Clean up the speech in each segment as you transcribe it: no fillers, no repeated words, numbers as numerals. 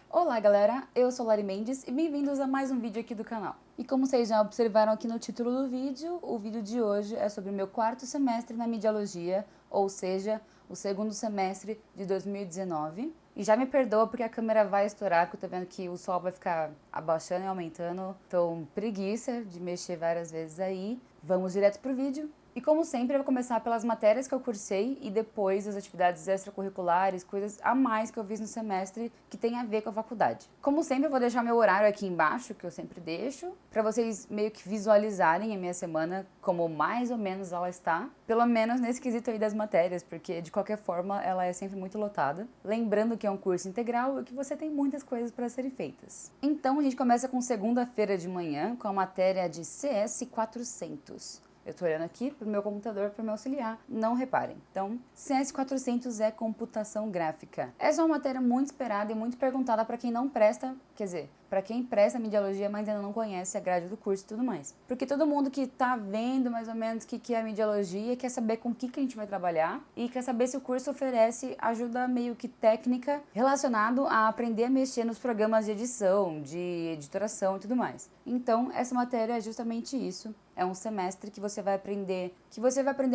Olá galera, eu sou Lari Mendes e bem-vindos a mais um vídeo aqui do canal. E como vocês já observaram aqui no título do vídeo, o vídeo de hoje é sobre o meu quarto semestre na Mediologia, ou seja, o segundo semestre de 2019. E já me perdoa porque a câmera vai estourar, porque eu tô vendo que o sol vai ficar abaixando e aumentando, então preguiça de mexer várias vezes aí. Vamos direto pro vídeo. E como sempre, eu vou começar pelas matérias que eu cursei e depois as atividades extracurriculares, coisas a mais que eu fiz no semestre que tem a ver com a faculdade. Como sempre, eu vou deixar meu horário aqui embaixo, que eu sempre deixo, para vocês meio que visualizarem a minha semana, como mais ou menos ela está, pelo menos nesse quesito aí das matérias, porque de qualquer forma ela é sempre muito lotada. Lembrando que é um curso integral e que você tem muitas coisas para serem feitas. Então a gente começa com segunda-feira de manhã com a matéria de CS 400. Eu tô olhando aqui pro meu computador para me auxiliar, não reparem. Então, CS 400 é computação gráfica. Essa é uma matéria muito esperada e muito perguntada para quem não presta, quer dizer, para quem presta mediologia, mas ainda não conhece a grade do curso e tudo mais. Porque todo mundo que tá vendo mais ou menos o que é a mediologia quer saber com o que a gente vai trabalhar e quer saber se o curso oferece ajuda meio que técnica relacionado a aprender a mexer nos programas de edição, de editoração e tudo mais. Então, essa matéria é justamente isso. É um semestre que você vai aprender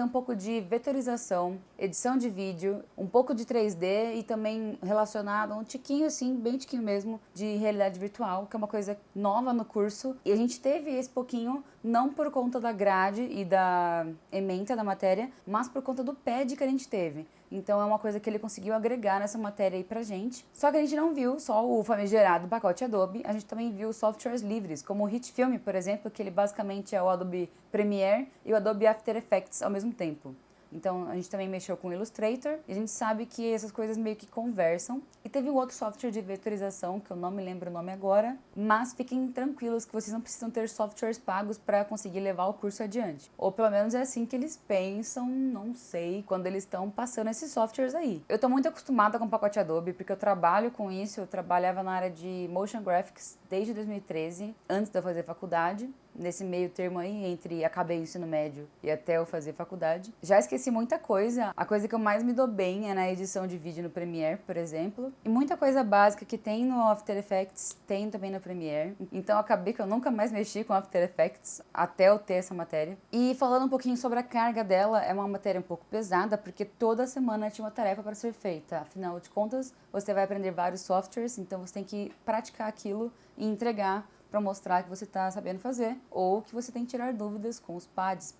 um pouco de vetorização, edição de vídeo, um pouco de 3D e também relacionado um tiquinho assim, bem tiquinho mesmo, de realidade virtual, que é uma coisa nova no curso. E a gente teve esse pouquinho não por conta da grade e da ementa da matéria, mas por conta do PED que a gente teve. Então é uma coisa que ele conseguiu agregar nessa matéria aí pra gente. Só que a gente não viu só o famigerado pacote Adobe, a gente também viu softwares livres, como o HitFilm, por exemplo, que ele basicamente é o Adobe Premiere e o Adobe After Effects ao mesmo tempo. Então a gente também mexeu com o Illustrator e a gente sabe que essas coisas meio que conversam. E teve um outro software de vetorização, que eu não me lembro o nome agora, mas fiquem tranquilos que vocês não precisam ter softwares pagos para conseguir levar o curso adiante. Ou pelo menos é assim que eles pensam, não sei, quando eles estão passando esses softwares aí. Eu tô muito acostumada com o pacote Adobe, porque eu trabalho com isso, eu trabalhava na área de Motion Graphics desde 2013, antes de eu fazer faculdade. Nesse meio termo aí, entre acabei o ensino médio e até eu fazer faculdade. Já esqueci muita coisa. A coisa que eu mais me dou bem é na edição de vídeo no Premiere, por exemplo. E muita coisa básica que tem no After Effects, tem também no Premiere. Então acabei que eu nunca mais mexi com After Effects até eu ter essa matéria. E falando um pouquinho sobre a carga dela, é uma matéria um pouco pesada, porque toda semana tinha uma tarefa para ser feita. Afinal de contas, você vai aprender vários softwares, então você tem que praticar aquilo e entregar para mostrar que você está sabendo fazer, ou que você tem que tirar dúvidas com os pads,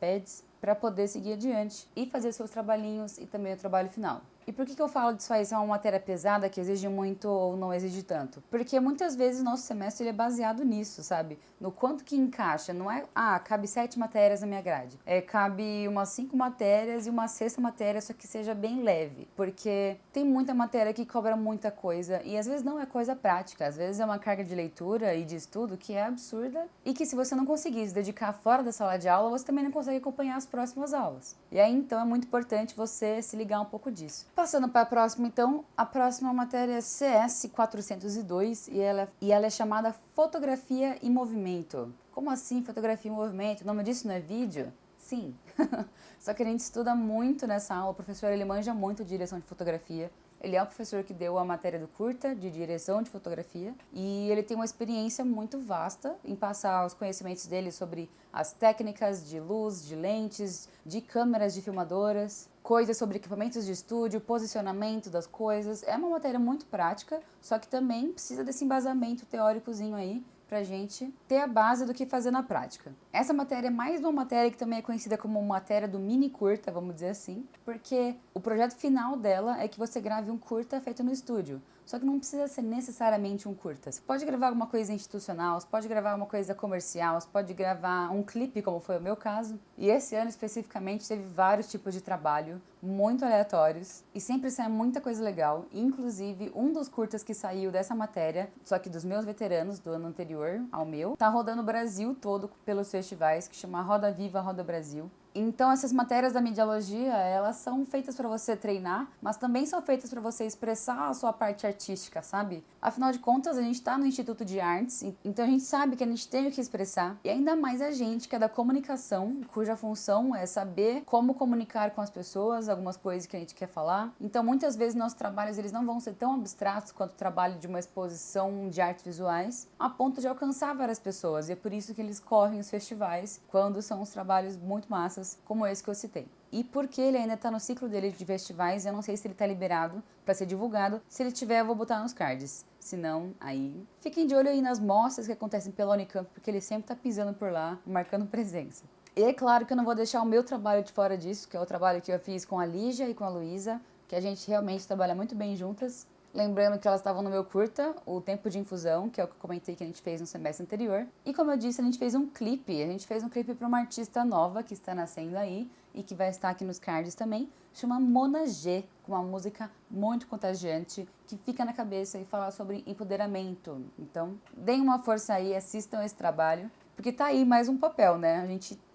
para poder seguir adiante e fazer seus trabalhinhos e também o trabalho final. E por que eu falo disso aí? Isso é uma matéria pesada que exige muito ou não exige tanto? Porque muitas vezes o nosso semestre ele é baseado nisso, sabe? No quanto que encaixa. Não é, cabe 7 matérias na minha grade. Cabe umas 5 matérias e uma sexta matéria, só que seja bem leve. Porque tem muita matéria que cobra muita coisa e às vezes não é coisa prática. Às vezes é uma carga de leitura e de estudo que é absurda e que se você não conseguir se dedicar fora da sala de aula, você também não consegue acompanhar as próximas aulas. E aí, então, é muito importante você se ligar um pouco disso. Passando para a próxima, então, a próxima matéria é CS 402 e ela é chamada Fotografia em Movimento. Como assim fotografia em movimento? O nome disso não é vídeo? Sim. Só que a gente estuda muito nessa aula, o professor ele manja muito de direção de fotografia. Ele é o professor que deu a matéria do curta, de direção de fotografia, e ele tem uma experiência muito vasta em passar os conhecimentos dele sobre as técnicas de luz, de lentes, de câmeras de filmadoras, coisas sobre equipamentos de estúdio, posicionamento das coisas. É uma matéria muito prática, só que também precisa desse embasamento teóricozinho aí, pra gente ter a base do que fazer na prática. Essa matéria é mais uma matéria que também é conhecida como matéria do mini curta, vamos dizer assim, porque o projeto final dela é que você grave um curta feito no estúdio. Só que não precisa ser necessariamente um curta. Você pode gravar alguma coisa institucional, você pode gravar uma coisa comercial, você pode gravar um clipe, como foi o meu caso. E esse ano especificamente teve vários tipos de trabalho, muito aleatórios, e sempre sai muita coisa legal. Inclusive, um dos curtas que saiu dessa matéria, só que dos meus veteranos do ano anterior ao meu, tá rodando o Brasil todo pelos festivais, que chama Roda Viva, Roda Brasil. Então essas matérias da mediologia, elas são feitas para você treinar, mas também são feitas para você expressar a sua parte artística, sabe? Afinal de contas, a gente está no Instituto de Artes, então a gente sabe que a gente tem o que expressar, e ainda mais a gente que é da comunicação, cuja função é saber como comunicar com as pessoas, algumas coisas que a gente quer falar. Então muitas vezes nossos trabalhos eles não vão ser tão abstratos quanto o trabalho de uma exposição de artes visuais, a ponto de alcançar várias pessoas, e é por isso que eles correm os festivais, quando são os trabalhos muito massas, como esse que eu citei. E porque ele ainda tá no ciclo dele de festivais, eu não sei se ele tá liberado para ser divulgado. Se ele tiver, eu vou botar nos cards. Se não, aí... Fiquem de olho aí nas mostras que acontecem pela Unicamp, porque ele sempre tá pisando por lá, marcando presença. E é claro que eu não vou deixar o meu trabalho de fora disso, que é o trabalho que eu fiz com a Lígia e com a Luísa, que a gente realmente trabalha muito bem juntas. Lembrando que elas estavam no meu curta, o Tempo de Infusão, que é o que eu comentei que a gente fez no semestre anterior. E como eu disse, a gente fez um clipe para uma artista nova que está nascendo aí e que vai estar aqui nos cards também, chama Mona G, com uma música muito contagiante, que fica na cabeça e fala sobre empoderamento. Então, deem uma força aí, assistam esse trabalho. Porque tá aí mais um papel, né?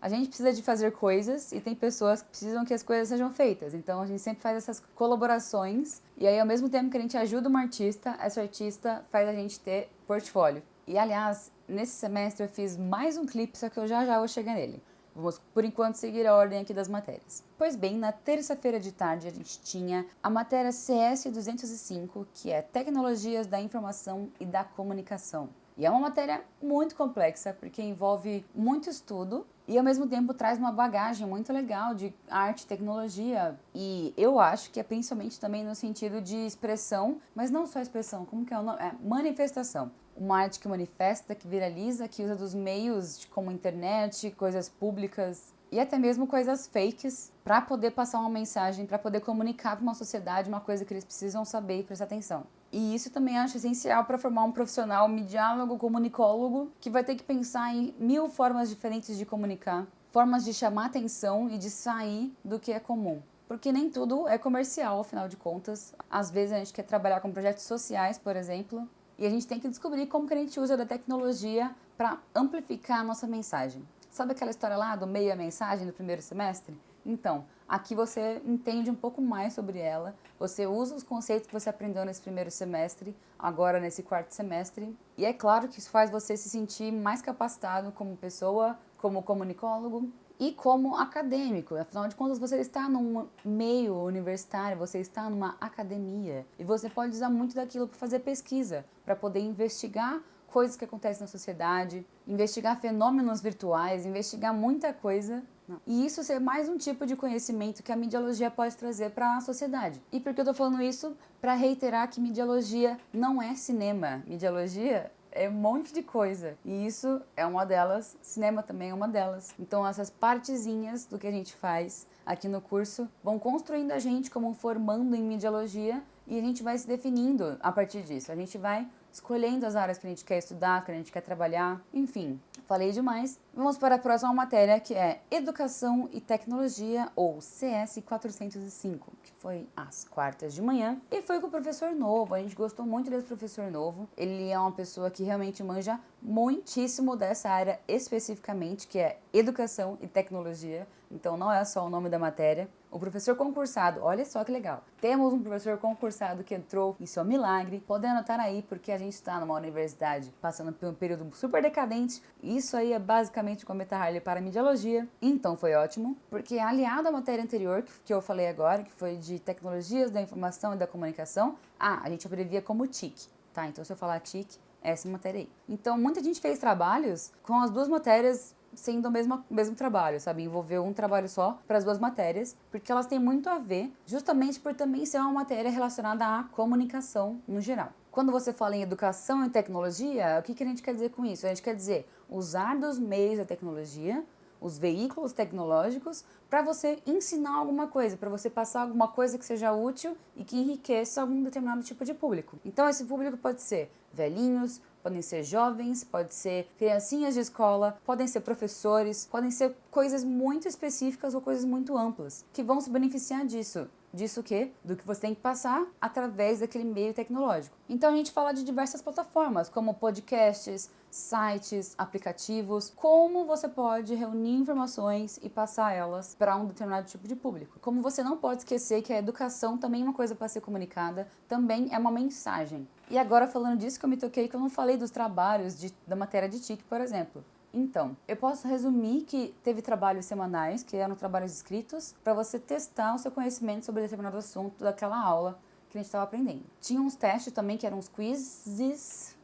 A gente precisa de fazer coisas e tem pessoas que precisam que as coisas sejam feitas. Então a gente sempre faz essas colaborações e aí ao mesmo tempo que a gente ajuda uma artista, essa artista faz a gente ter portfólio. E aliás, nesse semestre eu fiz mais um clipe, só que eu já vou chegar nele. Vamos, por enquanto, seguir a ordem aqui das matérias. Pois bem, na terça-feira de tarde a gente tinha a matéria CS 205, que é Tecnologias da Informação e da Comunicação. E é uma matéria muito complexa, porque envolve muito estudo e ao mesmo tempo traz uma bagagem muito legal de arte e tecnologia. E eu acho que é principalmente também no sentido de expressão, mas não só expressão, como que é o nome? É manifestação. Uma arte que manifesta, que viraliza, que usa dos meios como internet, coisas públicas e até mesmo coisas fakes para poder passar uma mensagem, para poder comunicar para uma sociedade uma coisa que eles precisam saber e prestar atenção. E isso também acho essencial para formar um profissional mediálogo, comunicólogo, que vai ter que pensar em 1000 formas diferentes de comunicar, formas de chamar atenção e de sair do que é comum. Porque nem tudo é comercial, afinal de contas. Às vezes a gente quer trabalhar com projetos sociais, por exemplo, e a gente tem que descobrir como que a gente usa da tecnologia para amplificar a nossa mensagem. Sabe aquela história lá do meio a mensagem do primeiro semestre? Então, aqui você entende um pouco mais sobre ela, você usa os conceitos que você aprendeu nesse primeiro semestre, agora nesse quarto semestre, e é claro que isso faz você se sentir mais capacitado como pessoa, como comunicólogo e como acadêmico. Afinal de contas, você está num meio universitário, você está numa academia, e você pode usar muito daquilo para fazer pesquisa, para poder investigar coisas que acontecem na sociedade, investigar fenômenos virtuais, investigar muita coisa. E isso ser mais um tipo de conhecimento que a mediologia pode trazer para a sociedade. E por que eu tô falando isso? Para reiterar que mediologia não é cinema. Mediologia é um monte de coisa. E isso é uma delas, cinema também é uma delas. Então essas partezinhas do que a gente faz aqui no curso vão construindo a gente como formando em mediologia e a gente vai se definindo a partir disso. A gente vai escolhendo as áreas que a gente quer estudar, que a gente quer trabalhar, enfim, falei demais. Vamos para a próxima matéria, que é Educação e Tecnologia, ou CS 405, que foi às quartas de manhã, e foi com o professor novo. A gente gostou muito desse professor novo. Ele é uma pessoa que realmente manja muitíssimo dessa área especificamente, que é Educação e Tecnologia, então não é só o nome da matéria. O professor concursado, olha só que legal. Temos um professor concursado que entrou, isso é um milagre. Podem anotar aí, porque a gente está numa universidade passando por um período super decadente. Isso aí é basicamente como Meta Harley para a mediologia. Então foi ótimo, porque aliado à matéria anterior, que eu falei agora, que foi de Tecnologias da Informação e da Comunicação, a gente abrevia como TIC, tá? Então se eu falar TIC, essa matéria aí. Então muita gente fez trabalhos com as duas matérias sendo o mesmo trabalho, sabe? Envolveu um trabalho só para as duas matérias, porque elas têm muito a ver, justamente por também ser uma matéria relacionada à comunicação no geral. Quando você fala em educação e tecnologia, o que a gente quer dizer com isso? A gente quer dizer usar dos meios da tecnologia, os veículos tecnológicos, para você ensinar alguma coisa, para você passar alguma coisa que seja útil e que enriqueça algum determinado tipo de público. Então esse público pode ser velhinhos, podem ser jovens, pode ser criancinhas de escola, podem ser professores, podem ser coisas muito específicas ou coisas muito amplas, que vão se beneficiar disso. disso que? Do que você tem que passar através daquele meio tecnológico. Então a gente fala de diversas plataformas, como podcasts, sites, aplicativos, como você pode reunir informações e passar elas para um determinado tipo de público. Como você não pode esquecer que a educação também é uma coisa para ser comunicada, também é uma mensagem. E agora falando disso que eu me toquei que eu não falei dos trabalhos da matéria de TIC, por exemplo. Então, eu posso resumir que teve trabalhos semanais, que eram trabalhos escritos, para você testar o seu conhecimento sobre determinado assunto daquela aula que a gente estava aprendendo. Tinha uns testes também, que eram uns quizzes,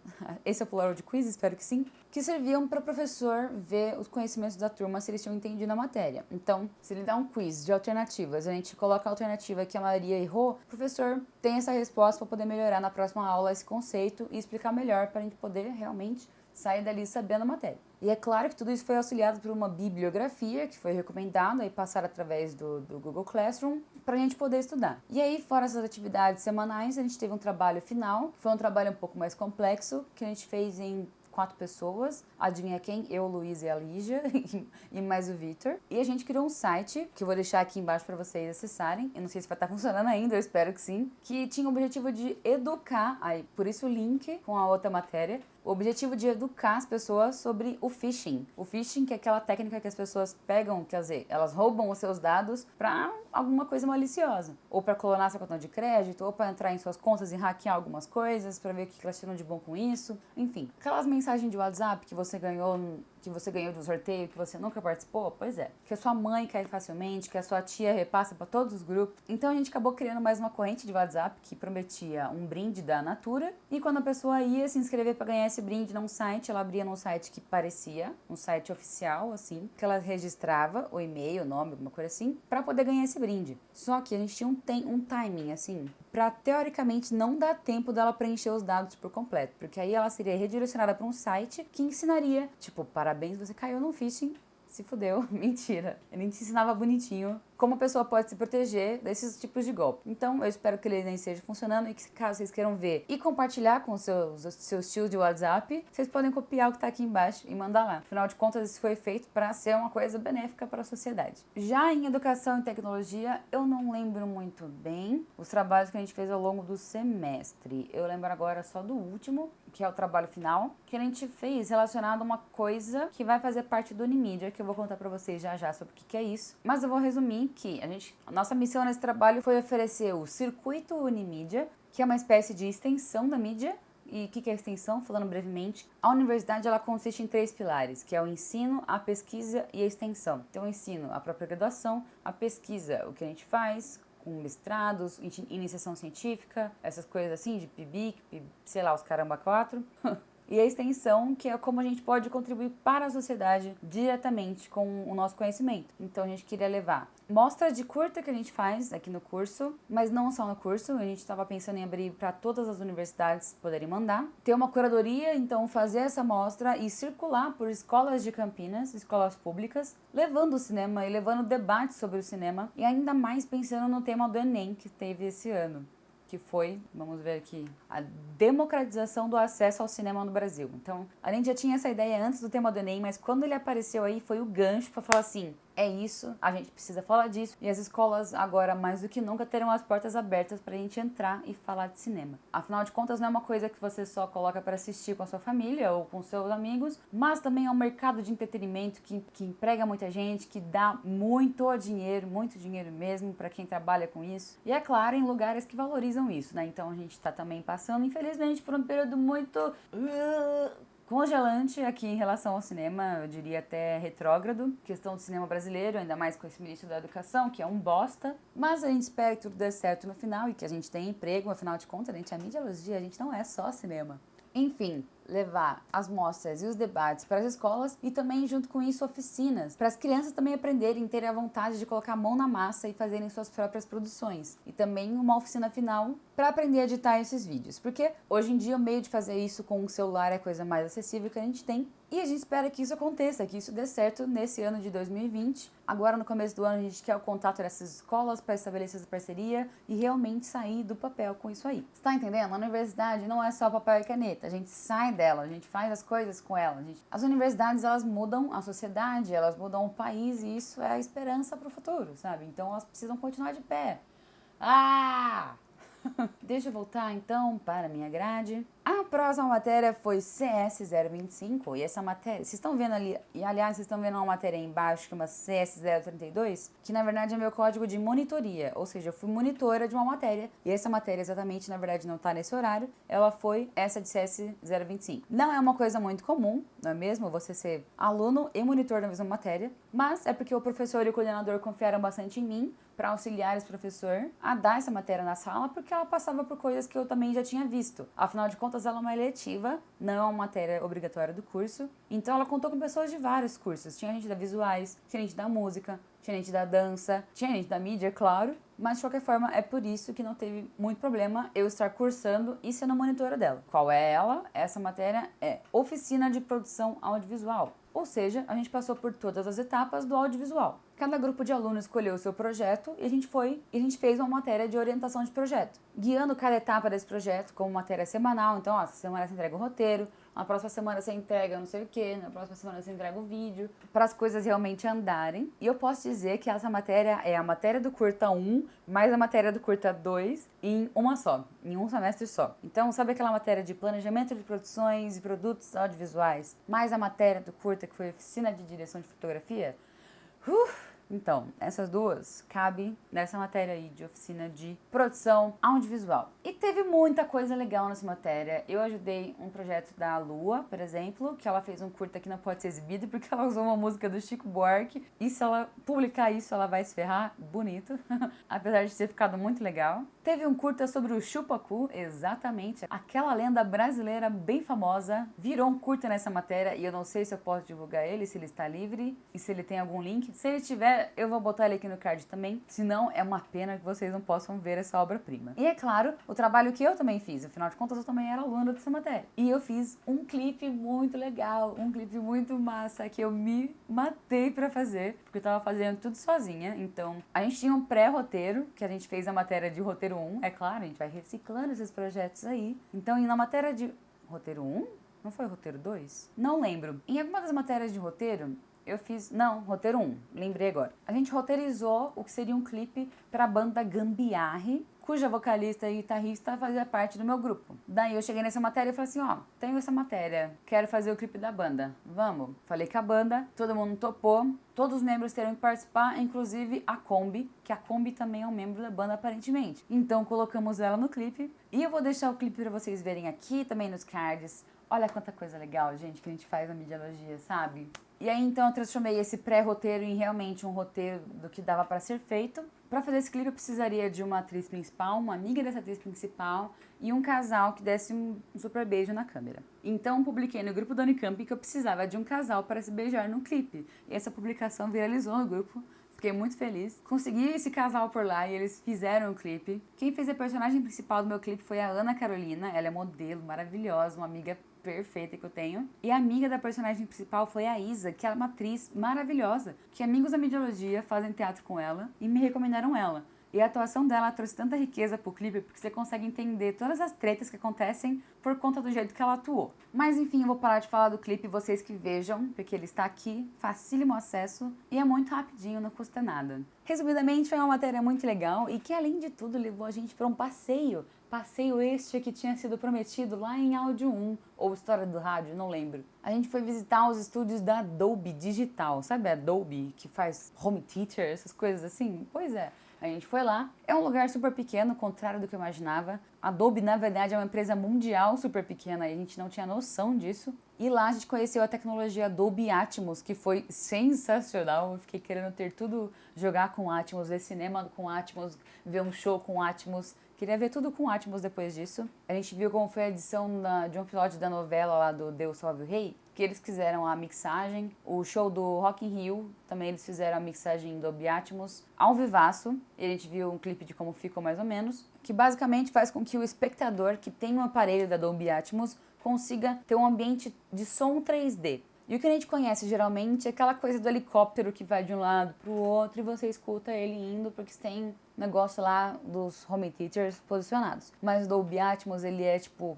esse é o plural de quiz, espero que sim, que serviam para o professor ver os conhecimentos da turma, se eles tinham entendido a matéria. Então, se ele dá um quiz de alternativas, a gente coloca a alternativa que a maioria errou, o professor tem essa resposta para poder melhorar na próxima aula esse conceito e explicar melhor para a gente poder realmente sair dali sabendo a matéria. E é claro que tudo isso foi auxiliado por uma bibliografia que foi recomendada e passada através do Google Classroom para a gente poder estudar. E aí, fora essas atividades semanais, a gente teve um trabalho final, que foi um trabalho um pouco mais complexo, que a gente fez em 4 pessoas, adivinha quem? Eu, Luiz e a Lígia, e mais o Victor. E a gente criou um site, que eu vou deixar aqui embaixo para vocês acessarem, eu não sei se vai estar funcionando ainda, eu espero que sim, que tinha o objetivo de educar, aí por isso o link com a outra matéria, o objetivo de educar as pessoas sobre o phishing. O phishing, que é aquela técnica que as pessoas pegam, quer dizer, elas roubam os seus dados para alguma coisa maliciosa. Ou para clonar seu cartão de crédito, ou para entrar em suas contas e hackear algumas coisas, para ver o que elas tiram de bom com isso. Enfim, aquelas mensagens de WhatsApp que você ganhou de um sorteio que você nunca participou, pois é. Que a sua mãe cai facilmente, que a sua tia repassa para todos os grupos. Então a gente acabou criando mais uma corrente de WhatsApp que prometia um brinde da Natura. E quando a pessoa ia se inscrever para ganhar esse brinde num site, ela abria num site que parecia um site oficial, assim, que ela registrava o e-mail, o nome, alguma coisa assim, para poder ganhar esse brinde. Só que a gente tinha um timing, assim, para teoricamente não dar tempo dela preencher os dados por completo, porque aí ela seria redirecionada para um site que ensinaria, tipo, parabéns, você caiu no phishing, se fudeu, mentira. Ele te ensinava bonitinho como a pessoa pode se proteger desses tipos de golpe. Então, eu espero que ele nem esteja funcionando e que, caso vocês queiram ver e compartilhar com seus tios de WhatsApp, vocês podem copiar o que está aqui embaixo e mandar lá. Afinal de contas, isso foi feito para ser uma coisa benéfica para a sociedade. Já em educação e tecnologia, eu não lembro muito bem os trabalhos que a gente fez ao longo do semestre. Eu lembro agora só do último, que é o trabalho final, que a gente fez relacionado a uma coisa que vai fazer parte do Unimedia, que eu vou contar para vocês já já sobre o que é isso. Mas eu vou resumir que a nossa missão nesse trabalho foi oferecer o Circuito Unimedia, que é uma espécie de extensão da mídia. E o que é extensão? Falando brevemente, a universidade ela consiste em 3 pilares, que é o ensino, a pesquisa e a extensão. Então, o ensino, a própria graduação, a pesquisa, o que a gente faz, com mestrados, iniciação científica, essas coisas assim, de PIBIC, sei lá, os caramba 4. E a extensão, que é como a gente pode contribuir para a sociedade diretamente com o nosso conhecimento. Então a gente queria levar mostras de curta que a gente faz aqui no curso, mas não só no curso, a gente estava pensando em abrir para todas as universidades poderem mandar. Ter uma curadoria, então fazer essa mostra e circular por escolas de Campinas, escolas públicas, levando o cinema e levando debate sobre o cinema e ainda mais pensando no tema do Enem que teve esse ano, que foi, vamos ver aqui, a democratização do acesso ao cinema no Brasil. Então, a gente já tinha essa ideia antes do tema do Enem, mas quando ele apareceu aí, foi o gancho para falar assim, é isso, a gente precisa falar disso, e as escolas agora, mais do que nunca, terão as portas abertas para a gente entrar e falar de cinema. Afinal de contas, não é uma coisa que você só coloca para assistir com a sua família ou com seus amigos, mas também é um mercado de entretenimento que emprega muita gente, que dá muito dinheiro mesmo para quem trabalha com isso. E é claro, em lugares que valorizam isso, né? Então a gente está também passando, infelizmente, por um período muito congelante aqui em relação ao cinema, eu diria até retrógrado, questão do cinema brasileiro, ainda mais com esse ministro da educação, que é um bosta, mas a gente espera que tudo dê certo no final e que a gente tenha emprego, afinal de contas, a gente é mídialogia, a gente não é só cinema. Enfim, levar as mostras e os debates para as escolas e também, junto com isso, oficinas, para as crianças também aprenderem, terem a vontade de colocar a mão na massa e fazerem suas próprias produções. E também uma oficina final para aprender a editar esses vídeos, porque hoje em dia o meio de fazer isso com o celular é a coisa mais acessível que a gente tem e a gente espera que isso aconteça, que isso dê certo nesse ano de 2020. Agora, no começo do ano, a gente quer o contato dessas escolas para estabelecer essa parceria e realmente sair do papel com isso aí. Você tá entendendo? A universidade não é só papel e caneta, a gente sai dela, a gente faz as coisas com ela. As universidades, elas mudam a sociedade, elas mudam o país e isso é a esperança para o futuro, sabe? Então, elas precisam continuar de pé. Ah! Deixa eu voltar então para a minha grade. A próxima matéria foi CS025 e essa matéria, vocês estão vendo ali, e aliás, vocês estão vendo uma matéria aí embaixo que é uma CS032, que na verdade é meu código de monitoria, ou seja, eu fui monitora de uma matéria e essa matéria exatamente, na verdade, não está nesse horário, ela foi essa de CS025. Não é uma coisa muito comum, não é mesmo? Você ser aluno e monitor da mesma matéria, mas é porque o professor e o coordenador confiaram bastante em mim para auxiliar esse professor a dar essa matéria na sala, porque ela passava por coisas que eu também já tinha visto. Afinal de contas, ela é uma eletiva, não é uma matéria obrigatória do curso. Então ela contou com pessoas de vários cursos. Tinha gente da visuais, tinha gente da música, tinha gente da dança, tinha gente da mídia, claro. Mas de qualquer forma, é por isso que não teve muito problema eu estar cursando e sendo monitora dela. Qual é ela? Essa matéria é Oficina de Produção Audiovisual. Ou seja, a gente passou por todas as etapas do audiovisual. Cada grupo de alunos escolheu o seu projeto e a gente fez uma matéria de orientação de projeto, guiando cada etapa desse projeto como matéria semanal. Então, essa semana você entrega o roteiro, na próxima semana você entrega não sei o que, na próxima semana você entrega o vídeo, para as coisas realmente andarem. E eu posso dizer que essa matéria é a matéria do curta 1 mais a matéria do curta 2 em uma só, em um semestre só. Então, sabe aquela matéria de planejamento de produções e produtos audiovisuais, mais a matéria do curta que foi oficina de direção de fotografia? Então, essas duas cabem nessa matéria aí de oficina de produção audiovisual. E teve muita coisa legal nessa matéria. Eu ajudei um projeto da Lua, por exemplo, que ela fez um curta que não pode ser exibido porque ela usou uma música do Chico Buarque. E se ela publicar isso, ela vai se ferrar bonito, apesar de ter ficado muito legal. Teve um curta sobre o Chupacu, exatamente. Aquela lenda brasileira bem famosa virou um curta nessa matéria e eu não sei se eu posso divulgar ele, se ele está livre e se ele tem algum link. Se ele tiver, eu vou botar ele aqui no card também. Senão, é uma pena que vocês não possam ver essa obra-prima. E é claro, o trabalho que eu também fiz. Afinal de contas, eu também era aluna dessa matéria. E eu fiz um clipe muito legal, um clipe muito massa que eu me matei pra fazer, porque eu tava fazendo tudo sozinha. Então, a gente tinha um pré-roteiro, que a gente fez a matéria de roteiro 1. É claro, a gente vai reciclando esses projetos aí. Então, na matéria de roteiro 1, não foi roteiro 2? Não lembro. Em alguma das matérias de roteiro, eu fiz... Não, roteiro 1. Lembrei agora. A gente roteirizou o que seria um clipe pra banda Gambiarre, cuja vocalista e guitarrista fazia parte do meu grupo. Daí eu cheguei nessa matéria e falei assim, ó, tenho essa matéria, quero fazer o clipe da banda, vamos? Falei com a banda, todo mundo topou, todos os membros terão que participar, inclusive a Kombi, que a Kombi também é um membro da banda aparentemente. Então colocamos ela no clipe e eu vou deixar o clipe pra vocês verem aqui, também nos cards. Olha quanta coisa legal, gente, que a gente faz na Medialogia, sabe? E aí, então, eu transformei esse pré-roteiro em realmente um roteiro do que dava para ser feito. Para fazer esse clipe, eu precisaria de uma atriz principal, uma amiga dessa atriz principal e um casal que desse um super beijo na câmera. Então, publiquei no grupo da Unicamp que eu precisava de um casal para se beijar no clipe. E essa publicação viralizou no grupo. Fiquei muito feliz. Consegui esse casal por lá e eles fizeram o clipe. Quem fez a personagem principal do meu clipe foi a Ana Carolina. Ela é modelo maravilhosa, uma amiga perfeita que eu tenho. E a amiga da personagem principal foi a Isa, que é uma atriz maravilhosa, que amigos da Medialogia fazem teatro com ela e me recomendaram ela. E a atuação dela trouxe tanta riqueza pro clipe, porque você consegue entender todas as tretas que acontecem por conta do jeito que ela atuou. Mas enfim, eu vou parar de falar do clipe, vocês que vejam, porque ele está aqui, facílimo acesso e é muito rapidinho, não custa nada. Resumidamente, foi uma matéria muito legal e que, além de tudo, levou a gente para um passeio. Passeio este que tinha sido prometido lá em Áudio 1, ou História do Rádio, não lembro. A gente foi visitar os estúdios da Adobe Digital, sabe a Adobe que faz home theater, essas coisas assim? Pois é. A gente foi lá, é um lugar super pequeno, contrário do que eu imaginava. A Adobe, na verdade, é uma empresa mundial super pequena e a gente não tinha noção disso. E lá a gente conheceu a tecnologia Dolby Atmos, que foi sensacional. Eu fiquei querendo ter tudo, jogar com Atmos, ver cinema com Atmos, ver um show com Atmos. Queria ver tudo com Atmos depois disso. A gente viu como foi a edição de um episódio da novela lá do Deus Salve o Rei, que eles fizeram a mixagem. O show do Rock in Rio, também eles fizeram a mixagem do Dolby Atmos ao vivaço. E a gente viu um clipe de como ficou mais ou menos, que basicamente faz com que o espectador que tem um aparelho da Dolby Atmos consiga ter um ambiente de som 3D. E o que a gente conhece geralmente é aquela coisa do helicóptero que vai de um lado pro outro e você escuta ele indo porque tem negócio lá dos home theaters posicionados. Mas o Dolby Atmos, ele é tipo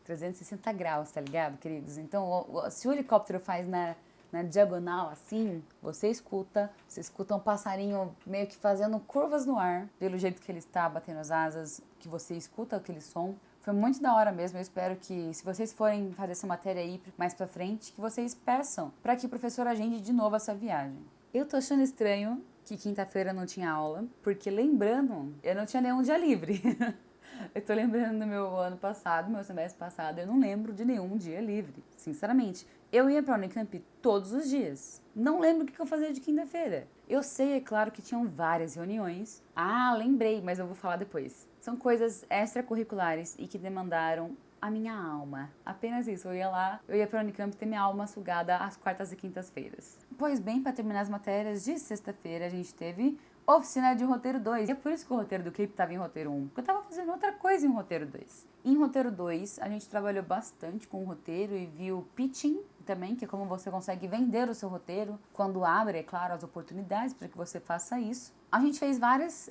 360 graus, tá ligado, queridos? Então, se o helicóptero faz na diagonal assim, você escuta um passarinho meio que fazendo curvas no ar, pelo jeito que ele está batendo as asas, que você escuta aquele som. Foi muito da hora mesmo, eu espero que, se vocês forem fazer essa matéria aí mais pra frente, que vocês peçam para que o professor agende de novo essa viagem. Eu tô achando estranho que quinta-feira não tinha aula, porque lembrando, eu não tinha nenhum dia livre. Eu tô lembrando do meu ano passado, meu semestre passado, eu não lembro de nenhum dia livre, sinceramente. Eu ia pra Unicamp todos os dias. Não lembro o que eu fazia de quinta-feira. Eu sei, é claro, que tinham várias reuniões. Ah, lembrei, mas eu vou falar depois. São coisas extracurriculares e que demandaram a minha alma. Apenas isso, eu ia lá, eu ia pra Unicamp ter minha alma sugada às quartas e quintas-feiras. Pois bem, para terminar as matérias de sexta-feira, a gente teve oficina de roteiro 2. E é por isso que o roteiro do clipe estava em roteiro 1, porque eu tava fazendo outra coisa em roteiro 2. Em roteiro 2, a gente trabalhou bastante com o roteiro e viu pitching também, que é como você consegue vender o seu roteiro, quando abre, é claro, as oportunidades para que você faça isso. A gente fez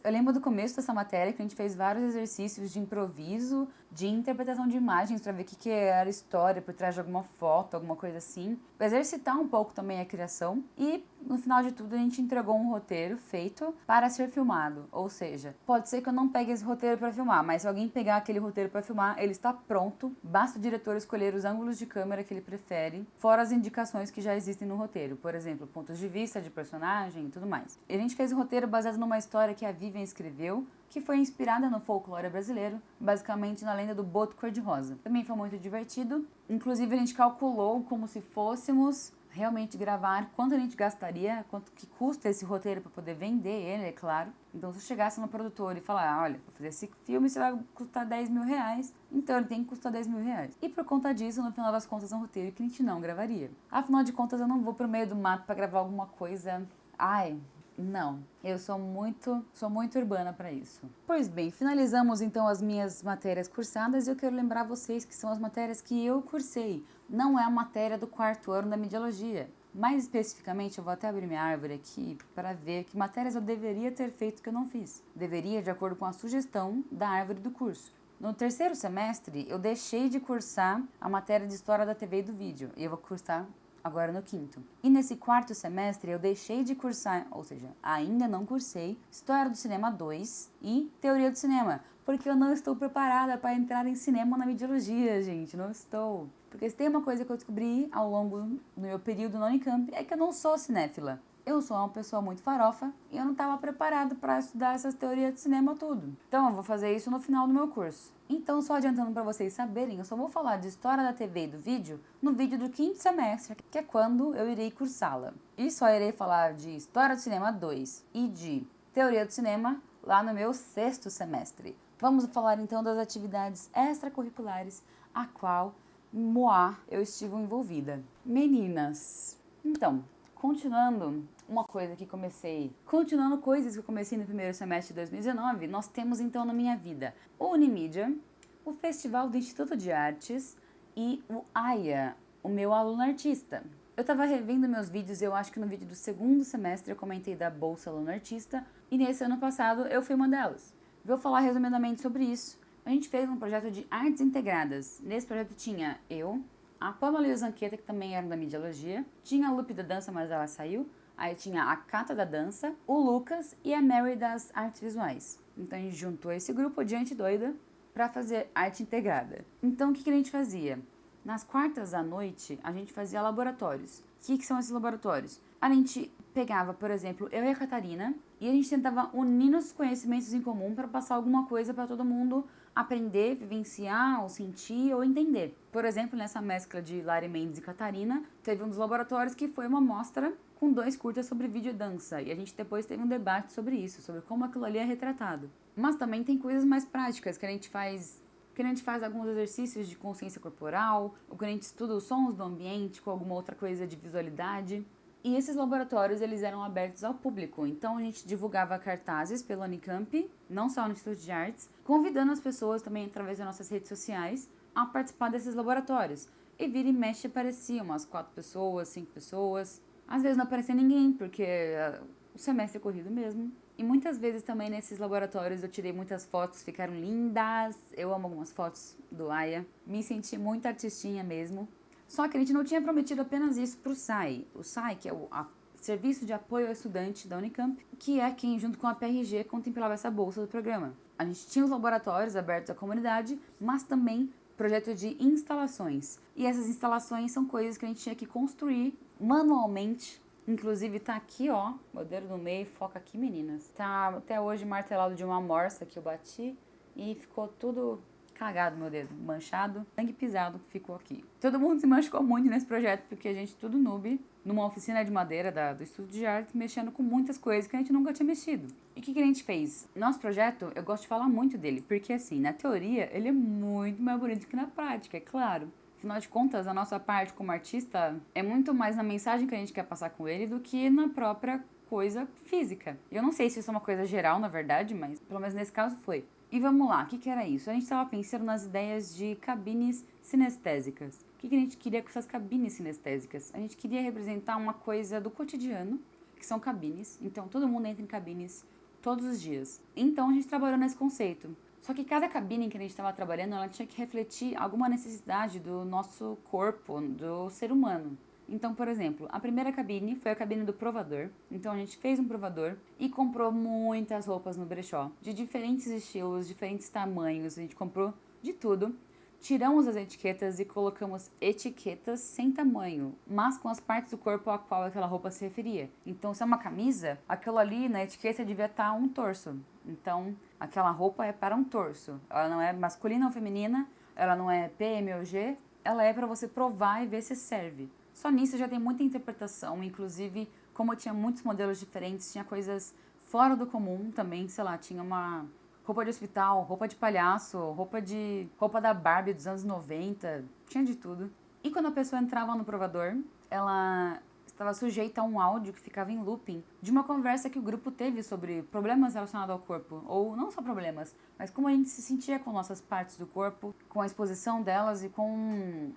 eu lembro do começo dessa matéria que a gente fez vários exercícios de improviso, de interpretação de imagens para ver o que era história por trás de alguma foto, alguma coisa assim. Exercitar um pouco também a criação e, no final de tudo, a gente entregou um roteiro feito para ser filmado. Ou seja, pode ser que eu não pegue esse roteiro para filmar, mas se alguém pegar aquele roteiro para filmar, ele está pronto. Basta o diretor escolher os ângulos de câmera que ele prefere, fora as indicações que já existem no roteiro. Por exemplo, pontos de vista de personagem e tudo mais. E a gente fez o roteiro baseado numa história que a Vivian escreveu, que foi inspirada no folclore brasileiro, basicamente na lenda do Boto Cor-de-Rosa. Também foi muito divertido. Inclusive, a gente calculou como se fôssemos realmente gravar, quanto a gente gastaria, quanto que custa esse roteiro para poder vender ele, é claro. Então, se eu chegasse no produtor e falar, olha, para fazer esse filme você vai custar 10 mil reais, então ele tem que custar 10 mil reais. E por conta disso, no final das contas, é um roteiro que a gente não gravaria. Afinal de contas, eu não vou pro meio do mato para gravar alguma coisa... Não, eu sou muito urbana para isso. Pois bem, finalizamos então as minhas matérias cursadas e eu quero lembrar vocês que são as matérias que eu cursei. Não é a matéria do quarto ano da mediologia. Mais especificamente, eu vou até abrir minha árvore aqui para ver que matérias eu deveria ter feito que eu não fiz. Deveria, de acordo com a sugestão da árvore do curso. No terceiro semestre, eu deixei de cursar a matéria de História da TV e do Vídeo. E eu vou cursar agora no quinto. E nesse quarto semestre eu deixei de cursar, ou seja, ainda não cursei, História do Cinema 2 e Teoria do Cinema, porque eu não estou preparada para entrar em cinema na mediologia, gente, não estou. Porque se tem uma coisa que eu descobri ao longo do meu período na Unicamp, é que eu não sou cinéfila. Eu sou uma pessoa muito farofa e eu não estava preparada para estudar essas teorias de cinema tudo. Então eu vou fazer isso no final do meu curso. Então, só adiantando para vocês saberem, eu só vou falar de História da TV e do Vídeo no vídeo do quinto semestre, que é quando eu irei cursá-la. E só irei falar de História do Cinema 2 e de Teoria do Cinema lá no meu sexto semestre. Vamos falar então das atividades extracurriculares a qual eu estive envolvida. Meninas, então... Continuando coisas que eu comecei no primeiro semestre de 2019, nós temos então na minha vida o Unimídia, o Festival do Instituto de Artes e o AIA, o meu aluno artista. Eu tava revendo meus vídeos e eu acho que no vídeo do segundo semestre eu comentei da Bolsa Aluno Artista e nesse ano passado eu fui uma delas. Vou falar resumidamente sobre isso. A gente fez um projeto de artes integradas. Nesse projeto tinha eu, a Pamela e o Zanqueta, que também eram da Mediologia. Tinha a Lupe da dança, mas ela saiu. Aí tinha a Cata da dança, o Lucas e a Mary das artes visuais. Então a gente juntou esse grupo de gente doida para fazer arte integrada. Então o que a gente fazia? Nas quartas à noite, a gente fazia laboratórios. O que são esses laboratórios? A gente pegava, por exemplo, eu e a Catarina, e a gente tentava unir nossos conhecimentos em comum para passar alguma coisa para todo mundo aprender, vivenciar, ou sentir, ou entender. Por exemplo, nessa mescla de Lari Mendes e Catarina, teve um dos laboratórios que foi uma mostra com 2 curtas sobre vídeo e dança, e a gente depois teve um debate sobre isso, sobre como aquilo ali é retratado. Mas também tem coisas mais práticas que a gente faz alguns exercícios de consciência corporal, ou que a gente estuda os sons do ambiente com alguma outra coisa de visualidade. E esses laboratórios, eles eram abertos ao público, então a gente divulgava cartazes pelo Unicamp, não só no Instituto de Artes, convidando as pessoas também através das nossas redes sociais a participar desses laboratórios. E vira e mexe apareciam umas 4 pessoas, 5 pessoas, às vezes não aparecia ninguém, porque o semestre é corrido mesmo. E muitas vezes também nesses laboratórios eu tirei muitas fotos, ficaram lindas, eu amo algumas fotos do AIA, me senti muito artistinha mesmo. Só que a gente não tinha prometido apenas isso para o SAI. O SAI, que é o Serviço de Apoio ao Estudante da Unicamp, que é quem, junto com a PRG, contemplava essa bolsa do programa. A gente tinha os laboratórios abertos à comunidade, mas também projeto de instalações. E essas instalações são coisas que a gente tinha que construir manualmente. Inclusive tá aqui, ó, meu dedo no meio, foca aqui, meninas. Tá até hoje martelado de uma morsa que eu bati e ficou tudo cagado meu dedo, manchado, sangue pisado ficou aqui. Todo mundo se machucou muito nesse projeto, porque a gente tudo noob, numa oficina de madeira do Estúdio de Arte, mexendo com muitas coisas que a gente nunca tinha mexido. E o que a gente fez? Nosso projeto, eu gosto de falar muito dele, porque assim, na teoria, ele é muito mais bonito que na prática, é claro. Afinal de contas, a nossa parte como artista é muito mais na mensagem que a gente quer passar com ele do que na própria coisa física. Eu não sei se isso é uma coisa geral, na verdade, mas pelo menos nesse caso foi. E vamos lá, o que era isso? A gente estava pensando nas ideias de cabines sinestésicas. O que a gente queria com essas cabines sinestésicas? A gente queria representar uma coisa do cotidiano, que são cabines. Então, todo mundo entra em cabines todos os dias. Então, a gente trabalhou nesse conceito. Só que cada cabine que a gente estava trabalhando, ela tinha que refletir alguma necessidade do nosso corpo, do ser humano. Então, por exemplo, a primeira cabine foi a cabine do provador. Então, a gente fez um provador e comprou muitas roupas no brechó, de diferentes estilos, diferentes tamanhos. A gente comprou de tudo. Tiramos as etiquetas e colocamos etiquetas sem tamanho, mas com as partes do corpo a qual aquela roupa se referia. Então, se é uma camisa, aquilo ali na etiqueta devia estar um torso. Então, aquela roupa é para um torso. Ela não é masculina ou feminina, ela não é PM ou G, ela é para você provar e ver se serve. Só nisso já tem muita interpretação, inclusive, como tinha muitos modelos diferentes, tinha coisas fora do comum também, sei lá, tinha uma roupa de hospital, roupa de palhaço, roupa da Barbie dos anos 90, tinha de tudo. E quando a pessoa entrava no provador, ela estava sujeita a um áudio que ficava em looping de uma conversa que o grupo teve sobre problemas relacionados ao corpo, ou não só problemas, mas como a gente se sentia com nossas partes do corpo, com a exposição delas e com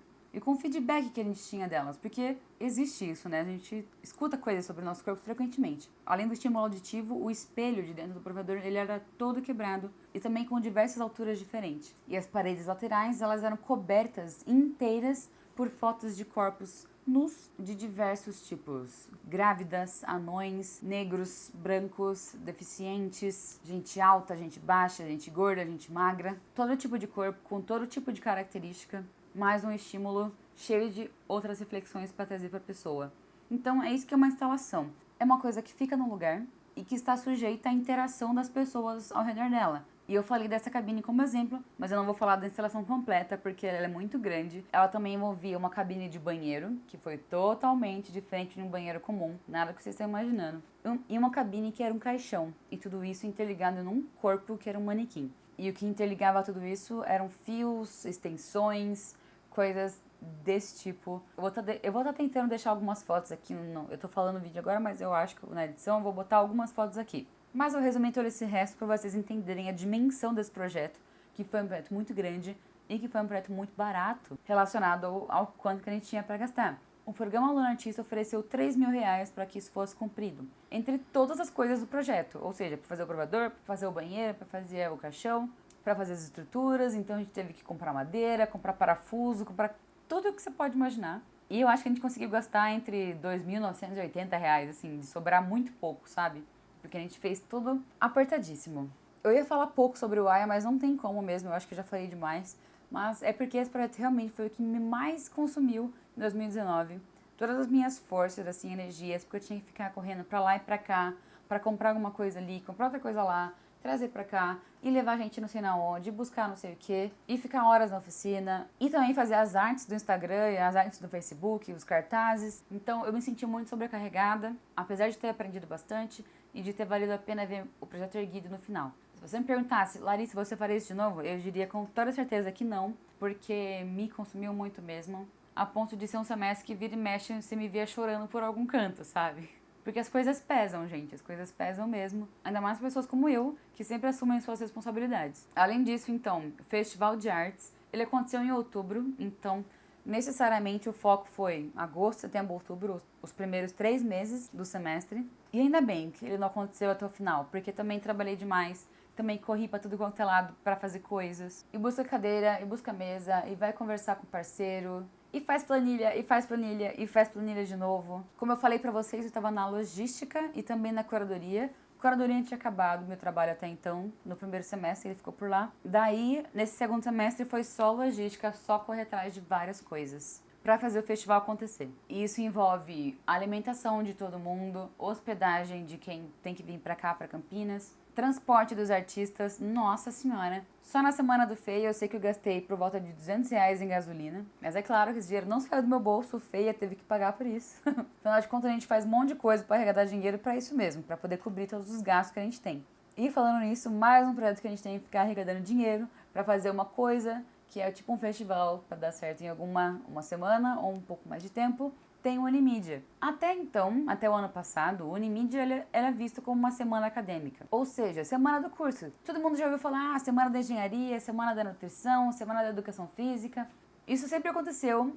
o feedback que a gente tinha delas, porque existe isso, né? A gente escuta coisas sobre o nosso corpo frequentemente. Além do estímulo auditivo, o espelho de dentro do provador, ele era todo quebrado e também com diversas alturas diferentes. E as paredes laterais, elas eram cobertas inteiras por fotos de corpos nus de diversos tipos. Grávidas, anões, negros, brancos, deficientes, gente alta, gente baixa, gente gorda, gente magra. Todo tipo de corpo, com todo tipo de característica. Mais um estímulo cheio de outras reflexões para trazer para a pessoa. Então, é isso que é uma instalação. É uma coisa que fica no lugar e que está sujeita à interação das pessoas ao redor dela. E eu falei dessa cabine como exemplo, mas eu não vou falar da instalação completa porque ela é muito grande. Ela também envolvia uma cabine de banheiro, que foi totalmente diferente de um banheiro comum, nada que vocês estão imaginando. E uma cabine que era um caixão, e tudo isso interligado num corpo que era um manequim. E o que interligava tudo isso eram fios, extensões, coisas desse tipo. Eu vou estar tentando deixar algumas fotos aqui. Eu tô falando no vídeo agora, mas eu acho que na edição eu vou botar algumas fotos aqui. Mas eu resumi todo esse resto para vocês entenderem a dimensão desse projeto, que foi um projeto muito grande e que foi um projeto muito barato, relacionado ao quanto que a gente tinha para gastar. O programa Aluna Artista ofereceu R$3.000 para que isso fosse cumprido, entre todas as coisas do projeto, ou seja, para fazer o provador, para fazer o banheiro, para fazer o caixão, para fazer as estruturas. Então a gente teve que comprar madeira, comprar parafuso, comprar tudo o que você pode imaginar. E eu acho que a gente conseguiu gastar entre R$2.980, assim, de sobrar muito pouco, sabe? Porque a gente fez tudo apertadíssimo. Eu ia falar pouco sobre o Aya, mas não tem como mesmo, eu acho que eu já falei demais. Mas é porque esse projeto realmente foi o que me mais consumiu em 2019. Todas as minhas forças, assim, energias, porque eu tinha que ficar correndo pra lá e pra cá, pra comprar alguma coisa ali, comprar outra coisa lá, trazer pra cá, e levar a gente não sei na onde, buscar não sei o que, e ficar horas na oficina, e também fazer as artes do Instagram e as artes do Facebook, os cartazes. Então eu me senti muito sobrecarregada, apesar de ter aprendido bastante e de ter valido a pena ver o projeto erguido no final. Se você me perguntasse, Larissa, você faria isso de novo? Eu diria com toda certeza que não, porque me consumiu muito mesmo, a ponto de ser um semestre que vira e mexe e você me via chorando por algum canto, sabe? Porque as coisas pesam, gente, as coisas pesam mesmo. Ainda mais pessoas como eu, que sempre assumem suas responsabilidades. Além disso, então, o Festival de Artes, ele aconteceu em outubro, então necessariamente o foco foi agosto, setembro, outubro, os primeiros 3 meses do semestre. E ainda bem que ele não aconteceu até o final, porque também trabalhei demais, também corri pra tudo quanto é lado pra fazer coisas. E busca cadeira, e busca mesa, e vai conversar com o parceiro, e faz planilha, e faz planilha, e faz planilha de novo. Como eu falei pra vocês, eu estava na logística e também na curadoria. Curadoria tinha acabado meu trabalho até então, no primeiro semestre ele ficou por lá. Daí, nesse segundo semestre foi só logística, só correr atrás de várias coisas para fazer o festival acontecer. E isso envolve alimentação de todo mundo, hospedagem de quem tem que vir para cá, para Campinas, transporte dos artistas, nossa senhora. Só na semana do Feia eu sei que eu gastei por volta de R$ 200 em gasolina. Mas é claro que esse dinheiro não saiu do meu bolso, o Feia teve que pagar por isso. Afinal de contas a gente faz um monte de coisa para arrecadar dinheiro para isso mesmo, para poder cobrir todos os gastos que a gente tem. E falando nisso, mais um projeto que a gente tem que ficar arrecadando dinheiro para fazer uma coisa que é tipo um festival para dar certo em uma semana ou um pouco mais de tempo, tem o Unimídia. Até então, até o ano passado, o Unimídia era visto como uma semana acadêmica. Ou seja, semana do curso. Todo mundo já ouviu falar, semana da engenharia, semana da nutrição, semana da educação física. Isso sempre aconteceu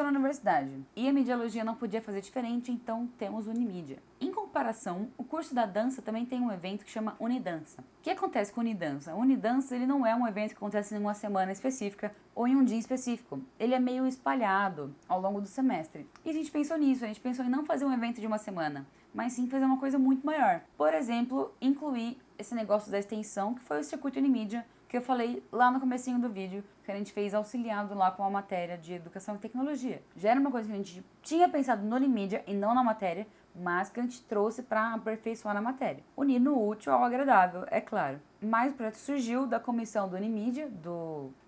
na universidade. E a Mediologia não podia fazer diferente, então temos o Unimídia. Em comparação, o curso da dança também tem um evento que chama Unidança. O que acontece com o Unidança? O Unidança ele não é um evento que acontece em uma semana específica ou em um dia específico. Ele é meio espalhado ao longo do semestre. E a gente pensou nisso, a gente pensou em não fazer um evento de uma semana, mas sim fazer uma coisa muito maior. Por exemplo, incluir esse negócio da extensão, que foi o Circuito Unimídia, que eu falei lá no comecinho do vídeo, que a gente fez auxiliado lá com a matéria de educação e tecnologia. Já era uma coisa que a gente tinha pensado no Unimídia e não na matéria, mas que a gente trouxe para aperfeiçoar na matéria. Unir no útil ao agradável, é claro. Mas o projeto surgiu da comissão do Unimídia,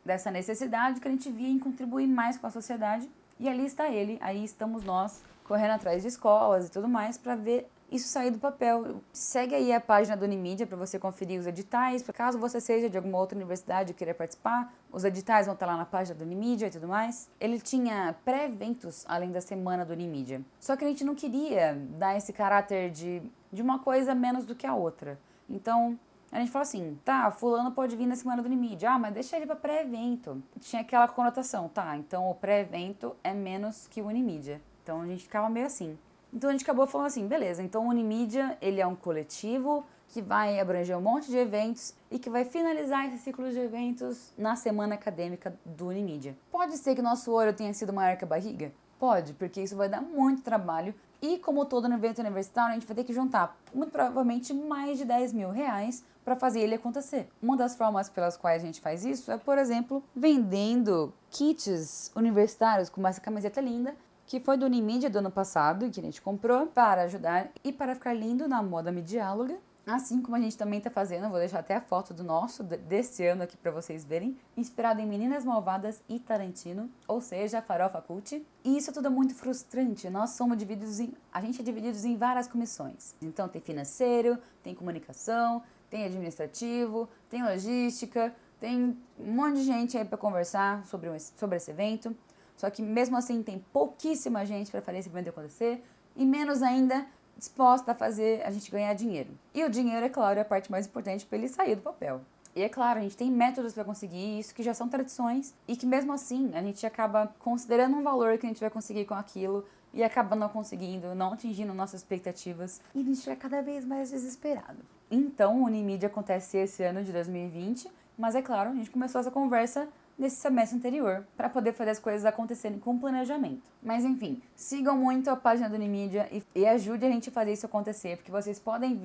dessa necessidade que a gente via em contribuir mais com a sociedade. E ali está ele, aí estamos nós, correndo atrás de escolas e tudo mais para ver isso sair do papel. Segue aí a página do Unimídia para você conferir os editais, caso você seja de alguma outra universidade e queira participar. Os editais vão estar lá na página do Unimídia e tudo mais. Ele tinha pré-eventos além da semana do Unimídia. Só que a gente não queria dar esse caráter de uma coisa menos do que a outra. Então, a gente falou assim, tá, fulano pode vir na semana do Unimídia, mas deixa ele para pré-evento. Tinha aquela conotação, tá, então o pré-evento é menos que o Unimídia. Então a gente ficava meio assim. Então a gente acabou falando assim, beleza, então o Unimídia, ele é um coletivo que vai abranger um monte de eventos e que vai finalizar esse ciclo de eventos na semana acadêmica do Unimídia. Pode ser que nosso olho tenha sido maior que a barriga? Pode, porque isso vai dar muito trabalho e como todo evento universitário, a gente vai ter que juntar, muito provavelmente, mais de R$ 10.000 para fazer ele acontecer. Uma das formas pelas quais a gente faz isso é, por exemplo, vendendo kits universitários com essa camiseta linda, que foi do Unimídia do ano passado e que a gente comprou para ajudar e para ficar lindo na moda mediáloga. Assim como a gente também está fazendo, vou deixar até a foto do nosso, desse ano aqui para vocês verem, inspirado em Meninas Malvadas e Tarantino, ou seja, Farofa Cult. E isso tudo é muito frustrante, a gente é dividido em várias comissões. Então tem financeiro, tem comunicação, tem administrativo, tem logística, tem um monte de gente aí para conversar sobre esse evento. Só que mesmo assim tem pouquíssima gente para fazer esse evento acontecer e menos ainda disposta a fazer a gente ganhar dinheiro. E o dinheiro, é claro, é a parte mais importante para ele sair do papel. E é claro, a gente tem métodos para conseguir isso, que já são tradições, e que mesmo assim a gente acaba considerando um valor que a gente vai conseguir com aquilo e acaba não conseguindo, não atingindo nossas expectativas, e a gente fica cada vez mais desesperado. Então o Unimídia acontece esse ano de 2020, mas é claro, a gente começou essa conversa nesse semestre anterior, para poder fazer as coisas acontecerem com planejamento. Mas enfim, sigam muito a página do Unimídia e ajude a gente a fazer isso acontecer, porque vocês podem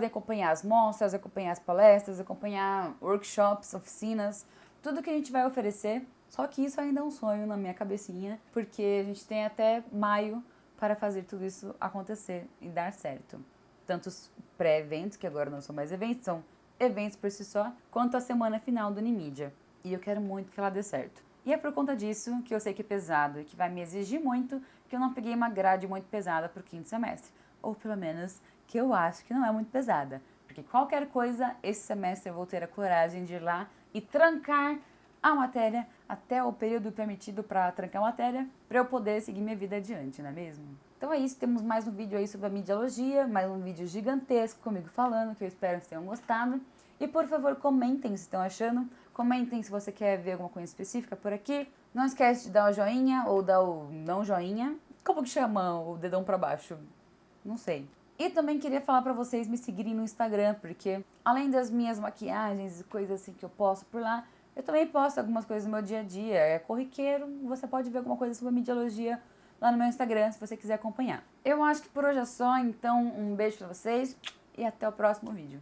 acompanhar as mostras, acompanhar as palestras, acompanhar workshops, oficinas, tudo que a gente vai oferecer. Só que isso ainda é um sonho na minha cabecinha, porque a gente tem até maio para fazer tudo isso acontecer e dar certo. Tanto os pré-eventos, que agora não são mais eventos, são eventos por si só, quanto a semana final do Unimídia. E eu quero muito que ela dê certo. E é por conta disso que eu sei que é pesado e que vai me exigir muito que eu não peguei uma grade muito pesada para o quinto semestre. Ou pelo menos que eu acho que não é muito pesada. Porque qualquer coisa, esse semestre eu vou ter a coragem de ir lá e trancar a matéria até o período permitido para trancar a matéria, para eu poder seguir minha vida adiante, não é mesmo? Então é isso, temos mais um vídeo aí sobre a mediologia, mais um vídeo gigantesco comigo falando, que eu espero que vocês tenham gostado. E por favor, comentem se estão achando, comentem se você quer ver alguma coisa específica por aqui. Não esquece de dar o joinha ou dar o não joinha. Como que chama o dedão pra baixo? Não sei. E também queria falar pra vocês me seguirem no Instagram, porque além das minhas maquiagens e coisas assim que eu posto por lá, Eu também posto algumas coisas no meu dia a dia, é corriqueiro, você pode ver alguma coisa sobre a mediologia lá no meu Instagram, se você quiser acompanhar. Eu acho que por hoje é só, então um beijo pra vocês e até o próximo vídeo.